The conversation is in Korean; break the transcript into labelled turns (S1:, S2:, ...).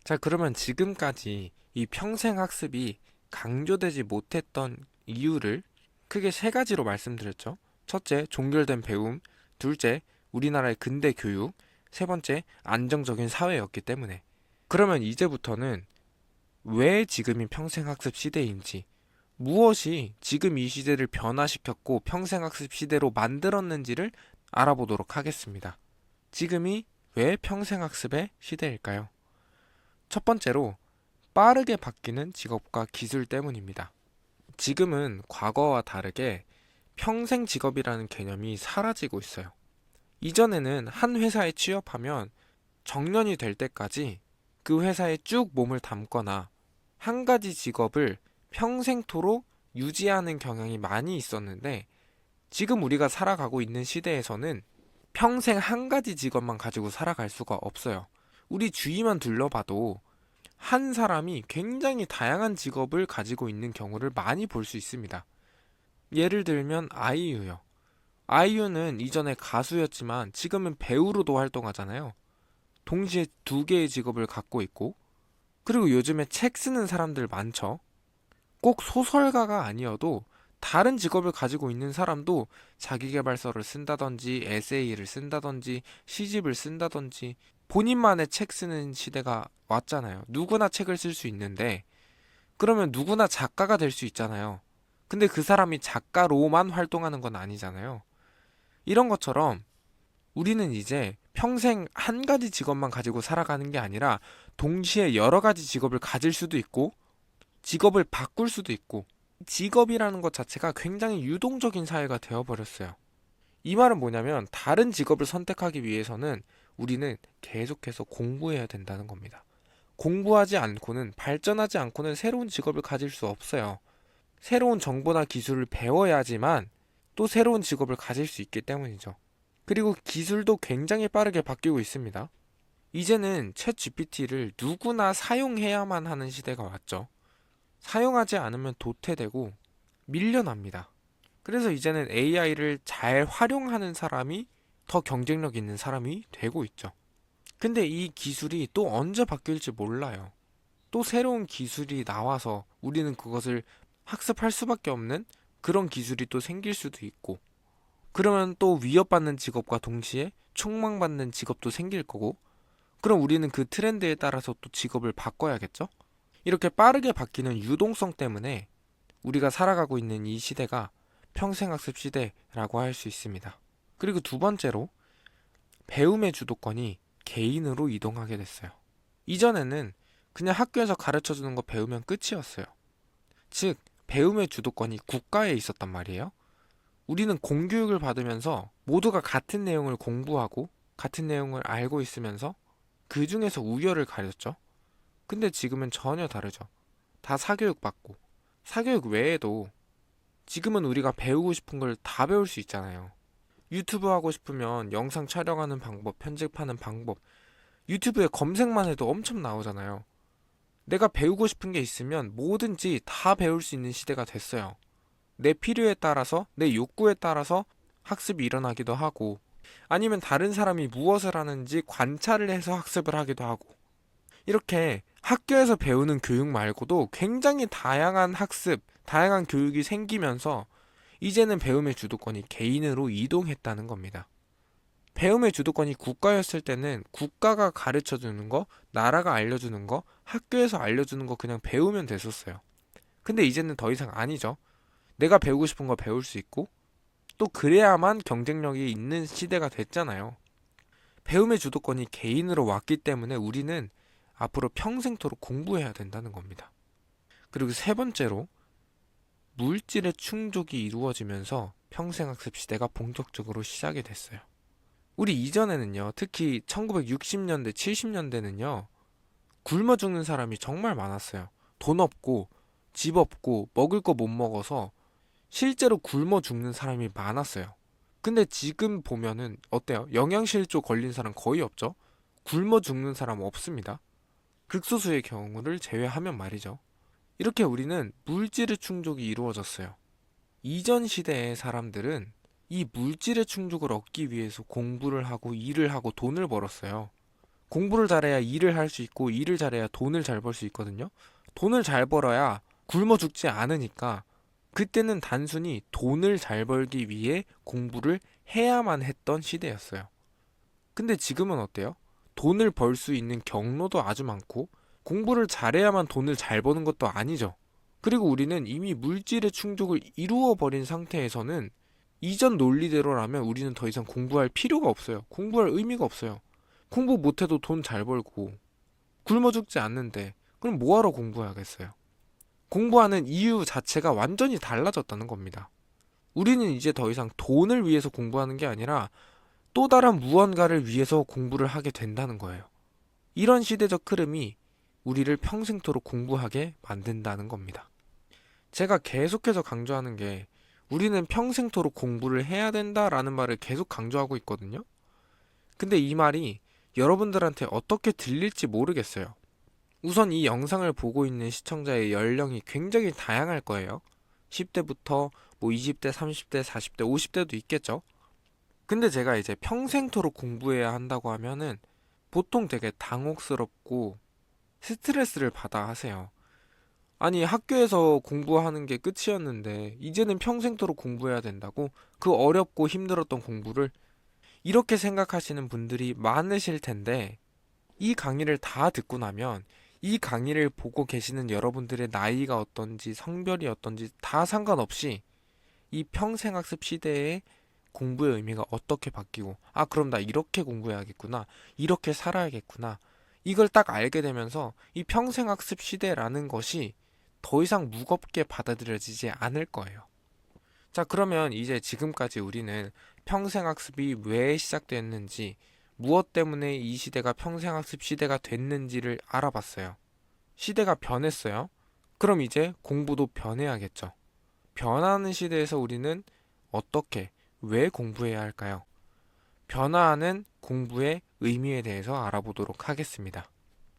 S1: 자, 그러면 지금까지 이 평생학습이 강조되지 못했던 이유를 크게 세 가지로 말씀드렸죠. 첫째, 종결된 배움. 둘째, 우리나라의 근대 교육. 세 번째, 안정적인 사회였기 때문에. 그러면 이제부터는 왜 지금이 평생학습 시대인지, 무엇이 지금 이 시대를 변화시켰고 평생학습 시대로 만들었는지를 알아보도록 하겠습니다. 지금이 왜 평생학습의 시대일까요? 첫 번째로, 빠르게 바뀌는 직업과 기술 때문입니다. 지금은 과거와 다르게 평생 직업이라는 개념이 사라지고 있어요. 이전에는 한 회사에 취업하면 정년이 될 때까지 그 회사에 쭉 몸을 담거나 한 가지 직업을 평생토록 유지하는 경향이 많이 있었는데, 지금 우리가 살아가고 있는 시대에서는 평생 한 가지 직업만 가지고 살아갈 수가 없어요. 우리 주위만 둘러봐도 한 사람이 굉장히 다양한 직업을 가지고 있는 경우를 많이 볼 수 있습니다. 예를 들면 아이유요. 아이유는 이전에 가수였지만 지금은 배우로도 활동하잖아요. 동시에 두 개의 직업을 갖고 있고, 그리고 요즘에 책 쓰는 사람들 많죠. 꼭 소설가가 아니어도 다른 직업을 가지고 있는 사람도 자기계발서를 쓴다든지 에세이를 쓴다든지 시집을 쓴다든지 본인만의 책 쓰는 시대가 왔잖아요. 누구나 책을 쓸 수 있는데, 그러면 누구나 작가가 될 수 있잖아요. 근데 그 사람이 작가로만 활동하는 건 아니잖아요. 이런 것처럼 우리는 이제 평생 한 가지 직업만 가지고 살아가는 게 아니라 동시에 여러 가지 직업을 가질 수도 있고 직업을 바꿀 수도 있고, 직업이라는 것 자체가 굉장히 유동적인 사회가 되어버렸어요. 이 말은 뭐냐면 다른 직업을 선택하기 위해서는 우리는 계속해서 공부해야 된다는 겁니다. 공부하지 않고는, 발전하지 않고는 새로운 직업을 가질 수 없어요. 새로운 정보나 기술을 배워야지만 또 새로운 직업을 가질 수 있기 때문이죠. 그리고 기술도 굉장히 빠르게 바뀌고 있습니다. 이제는 챗 GPT를 누구나 사용해야만 하는 시대가 왔죠. 사용하지 않으면 도태되고 밀려납니다. 그래서 이제는 AI를 잘 활용하는 사람이 더 경쟁력 있는 사람이 되고 있죠. 근데 이 기술이 또 언제 바뀔지 몰라요. 또 새로운 기술이 나와서 우리는 그것을 학습할 수밖에 없는 그런 기술이 또 생길 수도 있고, 그러면 또 위협받는 직업과 동시에 촉망받는 직업도 생길 거고, 그럼 우리는 그 트렌드에 따라서 또 직업을 바꿔야겠죠? 이렇게 빠르게 바뀌는 유동성 때문에 우리가 살아가고 있는 이 시대가 평생학습 시대라고 할 수 있습니다. 그리고 두 번째로, 배움의 주도권이 개인으로 이동하게 됐어요. 이전에는 그냥 학교에서 가르쳐 주는 거 배우면 끝이었어요. 즉, 배움의 주도권이 국가에 있었단 말이에요. 우리는 공교육을 받으면서 모두가 같은 내용을 공부하고 같은 내용을 알고 있으면서 그 중에서 우열을 가렸죠. 근데 지금은 전혀 다르죠. 다 사교육 받고, 사교육 외에도 지금은 우리가 배우고 싶은 걸 다 배울 수 있잖아요. 유튜브 하고 싶으면 영상 촬영하는 방법, 편집하는 방법, 유튜브에 검색만 해도 엄청 나오잖아요. 내가 배우고 싶은 게 있으면 뭐든지 다 배울 수 있는 시대가 됐어요. 내 필요에 따라서, 내 욕구에 따라서 학습이 일어나기도 하고, 아니면 다른 사람이 무엇을 하는지 관찰을 해서 학습을 하기도 하고, 이렇게 학교에서 배우는 교육 말고도 굉장히 다양한 학습, 다양한 교육이 생기면서 이제는 배움의 주도권이 개인으로 이동했다는 겁니다. 배움의 주도권이 국가였을 때는 국가가 가르쳐 주는 거, 나라가 알려주는 거, 학교에서 알려주는 거 그냥 배우면 됐었어요. 근데 이제는 더 이상 아니죠. 내가 배우고 싶은 거 배울 수 있고, 또 그래야만 경쟁력이 있는 시대가 됐잖아요. 배움의 주도권이 개인으로 왔기 때문에 우리는 앞으로 평생토록 공부해야 된다는 겁니다. 그리고 세 번째로, 물질의 충족이 이루어지면서 평생학습 시대가 본격적으로 시작이 됐어요. 우리 이전에는요, 특히 1960년대, 70년대는요, 굶어 죽는 사람이 정말 많았어요. 돈 없고, 집 없고, 먹을 거 못 먹어서 실제로 굶어 죽는 사람이 많았어요. 근데 지금 보면은 어때요? 영양실조 걸린 사람 거의 없죠? 굶어 죽는 사람 없습니다. 극소수의 경우를 제외하면 말이죠. 이렇게 우리는 물질의 충족이 이루어졌어요. 이전 시대의 사람들은 이 물질의 충족을 얻기 위해서 공부를 하고 일을 하고 돈을 벌었어요. 공부를 잘해야 일을 할 수 있고 일을 잘해야 돈을 잘 벌 수 있거든요. 돈을 잘 벌어야 굶어 죽지 않으니까 그때는 단순히 돈을 잘 벌기 위해 공부를 해야만 했던 시대였어요. 근데 지금은 어때요? 돈을 벌 수 있는 경로도 아주 많고 공부를 잘해야만 돈을 잘 버는 것도 아니죠. 그리고 우리는 이미 물질의 충족을 이루어 버린 상태에서는 이전 논리대로라면 우리는 더 이상 공부할 필요가 없어요. 공부할 의미가 없어요. 공부 못해도 돈 잘 벌고 굶어 죽지 않는데 그럼 뭐하러 공부해야겠어요? 공부하는 이유 자체가 완전히 달라졌다는 겁니다. 우리는 이제 더 이상 돈을 위해서 공부하는 게 아니라 또 다른 무언가를 위해서 공부를 하게 된다는 거예요. 이런 시대적 흐름이 우리를 평생토록 공부하게 만든다는 겁니다. 제가 계속해서 강조하는 게 우리는 평생토록 공부를 해야 된다라는 말을 계속 강조하고 있거든요. 근데 이 말이 여러분들한테 어떻게 들릴지 모르겠어요. 우선 이 영상을 보고 있는 시청자의 연령이 굉장히 다양할 거예요. 10대부터 뭐 20대, 30대, 40대, 50대도 있겠죠. 근데 제가 이제 평생토록 공부해야 한다고 하면은 보통 되게 당혹스럽고 스트레스를 받아 하세요. 아니, 학교에서 공부하는 게 끝이었는데 이제는 평생토록 공부해야 된다고? 그 어렵고 힘들었던 공부를? 이렇게 생각하시는 분들이 많으실 텐데 이 강의를 다 듣고 나면 이 강의를 보고 계시는 여러분들의 나이가 어떤지 성별이 어떤지 다 상관없이 이 평생학습 시대에 공부의 의미가 어떻게 바뀌고, 아, 그럼 나 이렇게 공부해야겠구나, 이렇게 살아야겠구나, 이걸 딱 알게 되면서 이 평생학습 시대라는 것이 더 이상 무겁게 받아들여지지 않을 거예요. 자, 그러면 이제 지금까지 우리는 평생학습이 왜 시작됐는지, 무엇 때문에 이 시대가 평생학습 시대가 됐는지를 알아봤어요. 시대가 변했어요. 그럼 이제 공부도 변해야겠죠. 변하는 시대에서 우리는 어떻게, 왜 공부해야 할까요? 변화하는 공부의 의미에 대해서 알아보도록 하겠습니다.